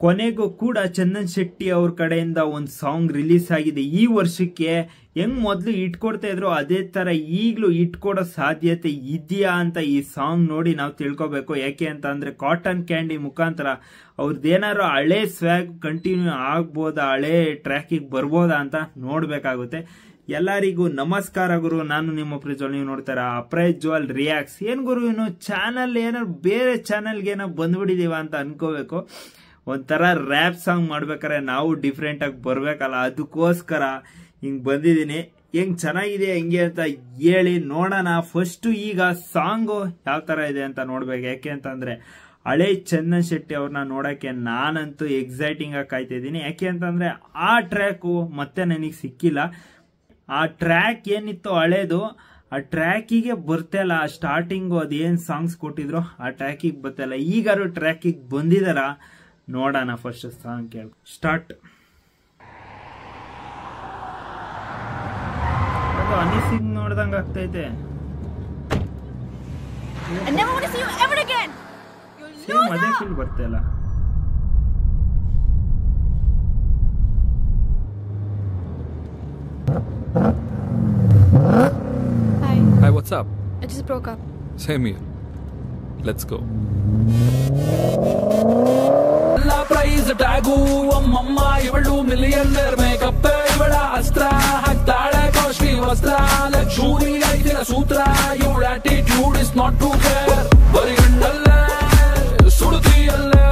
ಕೊನೆಗೂ ಕೂಡ ಚಂದನ್ ಶೆಟ್ಟಿ ಅವ್ರ ಕಡೆಯಿಂದ ಒಂದು ಸಾಂಗ್ ರಿಲೀಸ್ ಆಗಿದೆ ಈ ವರ್ಷಕ್ಕೆ. ಹೆಂಗ್ ಮೊದಲು ಇಟ್ಕೊಡ್ತಾ ಇದ್ರು ಅದೇ ತರ ಈಗಲೂ ಇಟ್ಕೊಡೋ ಸಾಧ್ಯತೆ ಇದೆಯಾ ಅಂತ ಈ ಸಾಂಗ್ ನೋಡಿ ನಾವು ತಿಳ್ಕೊಬೇಕು. ಯಾಕೆ ಅಂತ ಅಂದ್ರೆ ಕಾಟನ್ ಕ್ಯಾಂಡಿ ಮುಖಾಂತರ ಅವ್ರದ್ದೇನಾದ್ರು ಹಳೆ ಸ್ವ್ಯಾಗ್ ಕಂಟಿನ್ಯೂ ಆಗ್ಬೋದಾ, ಹಳೆ ಟ್ರ್ಯಾಕಿಗೆ ಬರ್ಬೋದಾ ಅಂತ ನೋಡ್ಬೇಕಾಗುತ್ತೆ. ಎಲ್ಲರಿಗೂ ನಮಸ್ಕಾರ ಗುರು, ನಾನು ನಿಮ್ಮ ಪ್ರಿಜ್ವಲ್. ನೀವು ನೋಡ್ತಾರ ಪ್ರಜ್ವಲ್ ರಿಯಾಕ್ಟ್ಸ್. ಏನ್ ಗುರು ಇನ್ನು ಚಾನಲ್ ಏನೋ ಬೇರೆ ಚಾನಲ್ಗೆ ಏನೋ ಬಂದ್ಬಿಟ್ಟಿದೀವ ಅಂತ ಅನ್ಕೋಬೇಕು. ಒಂಥರ ರ್ಯಾಪ್ ಸಾಂಗ್ ಮಾಡ್ಬೇಕಾರೆ ನಾವು ಡಿಫ್ರೆಂಟ್ ಆಗಿ ಬರ್ಬೇಕಲ್ಲ, ಅದಕ್ಕೋಸ್ಕರ ಹಿಂಗ್ ಬಂದಿದ್ದೀನಿ. ಹೆಂಗ್ ಚೆನ್ನಾಗಿದೆ ಹೆಂಗೆ ಅಂತ ಹೇಳಿ ನೋಡೋಣ. ಫಸ್ಟ್ ಈಗ ಸಾಂಗು ಯಾವ ತರ ಇದೆ ಅಂತ ನೋಡ್ಬೇಕು. ಯಾಕೆ ಅಂತಂದ್ರೆ ಹಳೆ ಚಂದನ್ ಶೆಟ್ಟಿ ಅವ್ರನ್ನ ನೋಡಕ್ಕೆ ನಾನಂತೂ ಎಕ್ಸೈಟಿಂಗ್ ಆಗಿ ಕಾಯ್ತಾ ಇದ್ದೀನಿ. ಯಾಕೆ ಅಂತಂದ್ರೆ ಆ ಟ್ರ್ಯಾಕು ಮತ್ತೆ ನನಗೆ ಸಿಕ್ಕಿಲ್ಲ. ಆ ಟ್ರ್ಯಾಕ್ ಏನಿತ್ತು ಹಳೇದು, ಆ ಟ್ರ್ಯಾಕಿಗೆ ಬರ್ತಿಲ್ಲ. ಸ್ಟಾರ್ಟಿಂಗು ಅದೇನ್ ಸಾಂಗ್ಸ್ ಕೊಟ್ಟಿದ್ರು ಆ ಟ್ರ್ಯಾಕಿಗೆ ಬರ್ತಿಲ್ಲ. ಈಗಾರು ಟ್ರ್ಯಾಕಿಗೆ ಬಂದಿದಾರ, ನೋಡೋಣ. ಫಸ್ಟ್ ಸಾಂಗ್ ಕೇಳ ಸ್ಟಾರ್ಟ್. ಅನಿಸಿಂಗ್ ನೋಡ್ದಂಗ ಆಗ್ತೈತೆ. ಅದೇ ಫೀಲ್ ಬರ್ತಿಲ್ಲ. Hi, what's up? I just broke up. Same here. Let's go. Price tag ಅಮ್ಮಮ್ಮ ಇವಳು ಮಿಲಿಯನ್ನರ್ ಮೇಕಪ್ ಇವಳ ಅಸ್ತ್ರ ಹಾಕ್ತಾಳೆ ಕಾಸ್ಟ್ಲಿ ವಸ್ತ್ರ ಲಕ್ಷೂರಿ ಐತಿನ ಸೂತ್ರ ಇವಳ attitude is not to care ಬರೀ ಗಂಡಲ್ಲೇ ಸುಡುತ್ತಿಯಲ್ಲೇ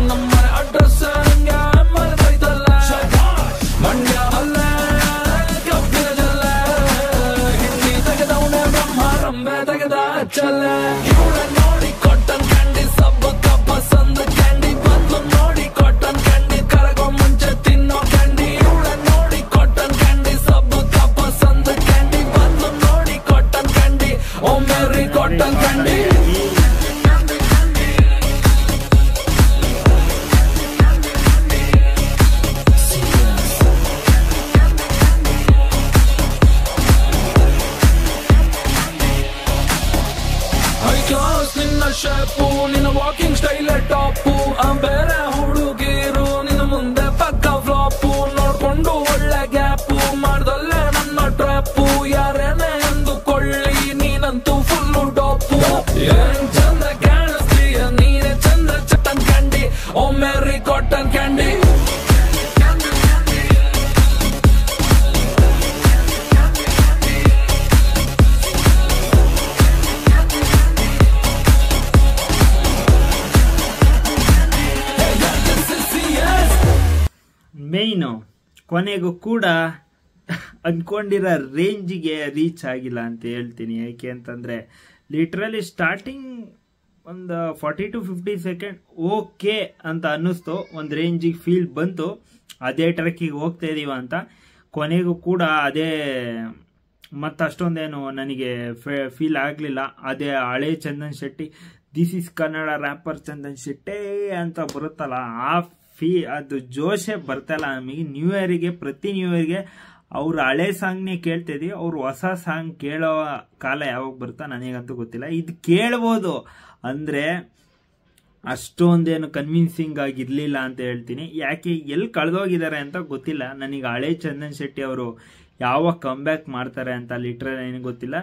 ನಮ್ಮ ಅಡ್ರೆಸ್ ನಂಗೆ ಮರೆತೈತಲ್ಲ ಮಂಡ್ಯ ಅಲ್ಲೇ ಕಬ್ಬಿನ ಜಲ್ಲೇ ಹಿಂದಿ ತೆಗೆದವನೇ ಬ್ರಹ್ಮ ರಂಬೆ ತೆಗೆದ ಹಚ್ಚಲ್ಲೇ ಇವಳ ನೋಡಿ ಕಾಟನ್ ಕ್ಯಾಂಡಿ ಸಬ್ಬ ಕಬ್ಬ ಸಂದ ಕ್ಯಾಂಡಿ ಬದಲು ನೋಡಿ ಕಾಟನ್ ಕ್ಯಾಂಡಿ ಕರಗೋ ಮುಂಚೆ ತಿನ್ನೋ ಕ್ಯಾಂಡಿ ಇವಳ ನೋಡಿ ಕಾಟನ್ ಕ್ಯಾಂಡಿ ಸಬ್ಬ ಕಬ್ಬ ಸಂದ ಕ್ಯಾಂಡಿ ಬದಲು ನೋಡಿ ಕಾಟನ್ ಕ್ಯಾಂಡಿ ಓ ಮೇರಿ ಕಾಟನ್ ಕ್ಯಾಂಡಿ ನಿನ್ನ ಶೇಪು ನಿನ್ನ ವಾಕಿಂಗ್ ಸ್ಟೈಲ್ ಟಾಪು ಬೇರೆ ಹುಡುಗಿರು ನಿನ್ನ ಮುಂದೆ ಪಕ್ಕ ಫ್ಲಾಪು ನೋಡ್ಕೊಂಡು ಒಳ್ಳೆ ಗ್ಯಾಪು ಮಾಡ್ದಲ್ಲೇ ನನ್ನ ಟ್ರಾಪು ಯಾರೇನೆ ಎಂದುಕೊಳ್ಳಿ ನೀನಂತೂ ಫುಲ್ಲು ಟಾಪು ಏನ್ ಚಂದ ಕಾಣಿಸ್ತೀಯ ನೀನೆ ಚಂದ ಚಟನ್ ಕ್ಯಾಂಡಿ ಓ ಮೇರಿ ಕಾಟನ್ ಕ್ಯಾಂಡಿ ಮೇಯ್ನು ಕೊನೆಗೂ ಕೂಡ ಅನ್ಕೊಂಡಿರೋ ರೇಂಜಿಗೆ ರೀಚ್ ಆಗಿಲ್ಲ ಅಂತ ಹೇಳ್ತೀನಿ. ಯಾಕೆ ಅಂತಂದ್ರೆ ಲಿಟ್ರಲಿ ಸ್ಟಾರ್ಟಿಂಗ್ ಒಂದು 40 to 50 ಸೆಕೆಂಡ್ ಓಕೆ ಅಂತ ಅನ್ನಿಸ್ತು, ಒಂದು ರೇಂಜಿಗೆ ಫೀಲ್ ಬಂತು, ಅದೇ ಟ್ರ್ಯಾಕಿಗೆ ಹೋಗ್ತಾ ಇದೀವ ಅಂತ. ಕೊನೆಗೂ ಕೂಡ ಅದೇ ಮತ್ತಷ್ಟೊಂದೇನು ನನಗೆ ಫೀಲ್ ಆಗಲಿಲ್ಲ. ಅದೇ ಹಳೆ Chandan Shetty, this is Kannada wrapper Chandan Shetty ಅಂತ ಬರುತ್ತಲ್ಲ, ಅದು ಜೋಶೇ ಬರ್ತಲ್ಲ ನಮಗೆ. ನ್ಯೂ ಇಯರ್ಗೆ, ಪ್ರತಿ ನ್ಯೂ ಇಯರ್ಗೆ ಅವ್ರು ಹಳೆ ಸಾಂಗ್ನೇ ಕೇಳ್ತಾ ಇದೀವಿ. ಅವ್ರು ಹೊಸ ಸಾಂಗ್ ಕೇಳೋ ಕಾಲ ಯಾವಾಗ ಬರುತ್ತಾ ನನಗಂತೂ ಗೊತ್ತಿಲ್ಲ. ಇದು ಕೇಳ್ಬೋದು ಅಂದ್ರೆ ಅಷ್ಟೊಂದೇನು ಕನ್ವಿನ್ಸಿಂಗ್ ಆಗಿರ್ಲಿಲ್ಲ ಅಂತ ಹೇಳ್ತೀನಿ. ಯಾಕೆ ಎಲ್ಲಿ ಕಳೆದೋಗಿದ್ದಾರೆ ಅಂತ ಗೊತ್ತಿಲ್ಲ ನನಗೆ. ಹಳೆ ಚಂದನ್ ಶೆಟ್ಟಿ ಅವರು ಯಾವಾಗ ಕಮ್ಬ್ಯಾಕ್ ಮಾಡ್ತಾರೆ ಅಂತ ಲಿಟ್ರಲಿ ನನಗೆ ಗೊತ್ತಿಲ್ಲ.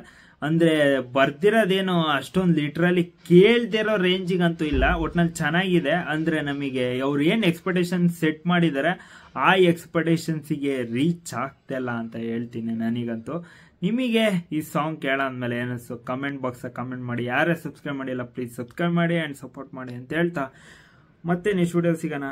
ಅಂದ್ರೆ ಬರ್ದಿರೋದೇನು ಅಷ್ಟೊಂದು ಲಿಟ್ರಲಿ ಕೇಳ್ದಿರೋ ರೇಂಜಿಗಂತೂ ಇಲ್ಲ. ಒಟ್ನಲ್ಲಿ ಚೆನ್ನಾಗಿದೆ. ಅಂದ್ರೆ ನಮಗೆ ಅವ್ರು ಏನ್ ಎಕ್ಸ್ಪೆಕ್ಟೇಷನ್ ಸೆಟ್ ಮಾಡಿದ್ದಾರೆ ಆ ಎಕ್ಸ್ಪೆಕ್ಟೇಷನ್ಸಿಗೆ ರೀಚ್ ಆಗ್ತಿಲ್ಲ ಅಂತ ಹೇಳ್ತೀನಿ ನನಗಂತೂ. ನಿಮಗೆ ಈ ಸಾಂಗ್ ಕೇಳಾದ್ಮೇಲೆ ಏನಿಸ್ತು ಕಮೆಂಟ್ ಬಾಕ್ಸ್ ಕಮೆಂಟ್ ಮಾಡಿ. ಯಾರೇ ಸಬ್ಸ್ಕ್ರೈಬ್ ಮಾಡಿಲ್ಲ ಪ್ಲೀಸ್ ಸಬ್ಸ್ಕ್ರೈಬ್ ಮಾಡಿ ಅಂಡ್ ಸಪೋರ್ಟ್ ಮಾಡಿ ಅಂತ ಹೇಳ್ತಾ ಮತ್ತೆ ನೆಕ್ಸ್ಟ್ ವಿಡಿಯೋ ಸಿಗೋಣ.